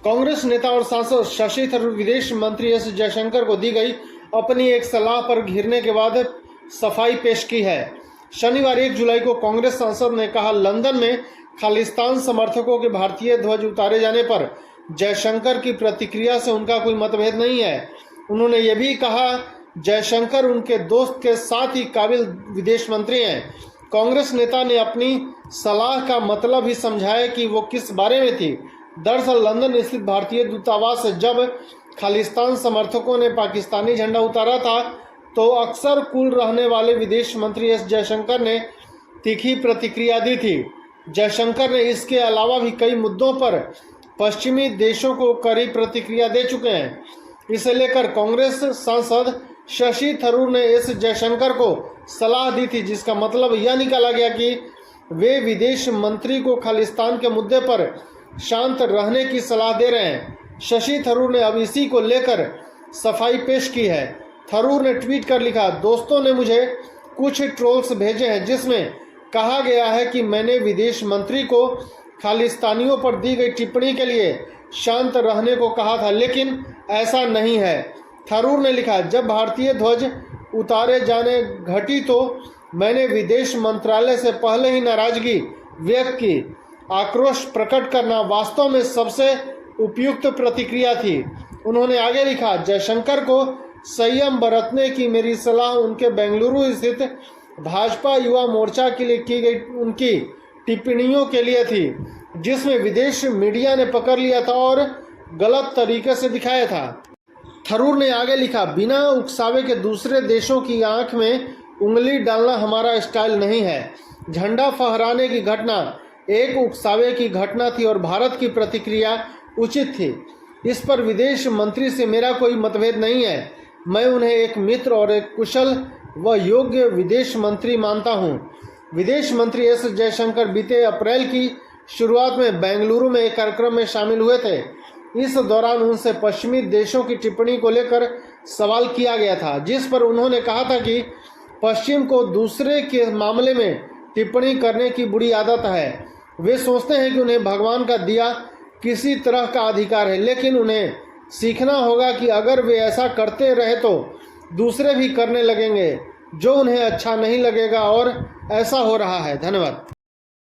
कांग्रेस नेता और सांसद शशि थरूर विदेश मंत्री एस जयशंकर को दी गई अपनी एक सलाह पर घिरने के बाद सफाई पेश की है। शनिवार 1 जुलाई को कांग्रेस सांसद ने कहा, लंदन में खालिस्तान समर्थकों के भारतीय ध्वज उतारे जाने पर जयशंकर की प्रतिक्रिया से उनका कोई मतभेद नहीं है। उन्होंने ये भी कहा, जयशंकर उनके दोस्त के साथ ही काबिल विदेश मंत्री हैं। कांग्रेस नेता ने अपनी सलाह का मतलब ही समझाया कि वो किस बारे में थी। दरअसल लंदन स्थित भारतीय दूतावास से जब खालिस्तान समर्थकों ने पाकिस्तानी झंडा उतारा था तो अक्सर कूल रहने वाले विदेश मंत्री एस जयशंकर ने तीखी प्रतिक्रिया दी थी। जयशंकर ने इसके अलावा भी कई मुद्दों पर पश्चिमी देशों को कड़ी प्रतिक्रिया दे चुके हैं। इसे लेकर कांग्रेस सांसद शशि थरूर ने एस जयशंकर को सलाह दी थी, जिसका मतलब यह निकाला गया कि वे विदेश मंत्री को खालिस्तान के मुद्दे पर शांत रहने की सलाह दे रहे हैं। शशि थरूर ने अब इसी को लेकर सफाई पेश की है। थरूर ने ट्वीट कर लिखा, दोस्तों ने मुझे कुछ ट्रोल्स भेजे हैं जिसमें कहा गया है कि मैंने विदेश मंत्री को खालिस्तानियों पर दी गई टिप्पणी के लिए शांत रहने को कहा था, लेकिन ऐसा नहीं है। थरूर ने लिखा, जब भारतीय ध्वज उतारे जाने घटी तो मैंने विदेश मंत्रालय से पहले ही नाराजगी व्यक्त की। आक्रोश प्रकट करना वास्तव में सबसे उपयुक्त प्रतिक्रिया थी। उन्होंने आगे लिखा, जयशंकर को संयम बरतने की मेरी सलाह उनके बेंगलुरु स्थित भाजपा युवा मोर्चा के लिए की गई उनकी टिप्पणियों के लिए थी, जिसमें विदेश मीडिया ने पकड़ लिया था और गलत तरीके से दिखाया था। थरूर ने आगे लिखा, बिना उकसावे के दूसरे देशों की आंख में उंगली डालना हमारा स्टाइल नहीं है। झंडा फहराने की घटना एक उकसावे की घटना थी और भारत की प्रतिक्रिया उचित थी। इस पर विदेश मंत्री से मेरा कोई मतभेद नहीं है। मैं उन्हें एक मित्र और एक कुशल व योग्य विदेश मंत्री मानता हूं। विदेश मंत्री एस जयशंकर बीते अप्रैल की शुरुआत में बेंगलुरु में एक कार्यक्रम में शामिल हुए थे। इस दौरान उनसे पश्चिमी देशों की टिप्पणी को लेकर सवाल किया गया था, जिस पर उन्होंने कहा था कि पश्चिम को दूसरे के मामले में टिप्पणी करने की बुरी आदत है। वे सोचते हैं कि उन्हें भगवान का दिया किसी तरह का अधिकार है, लेकिन उन्हें सीखना होगा कि अगर वे ऐसा करते रहे तो दूसरे भी करने लगेंगे जो उन्हें अच्छा नहीं लगेगा, और ऐसा हो रहा है। धन्यवाद।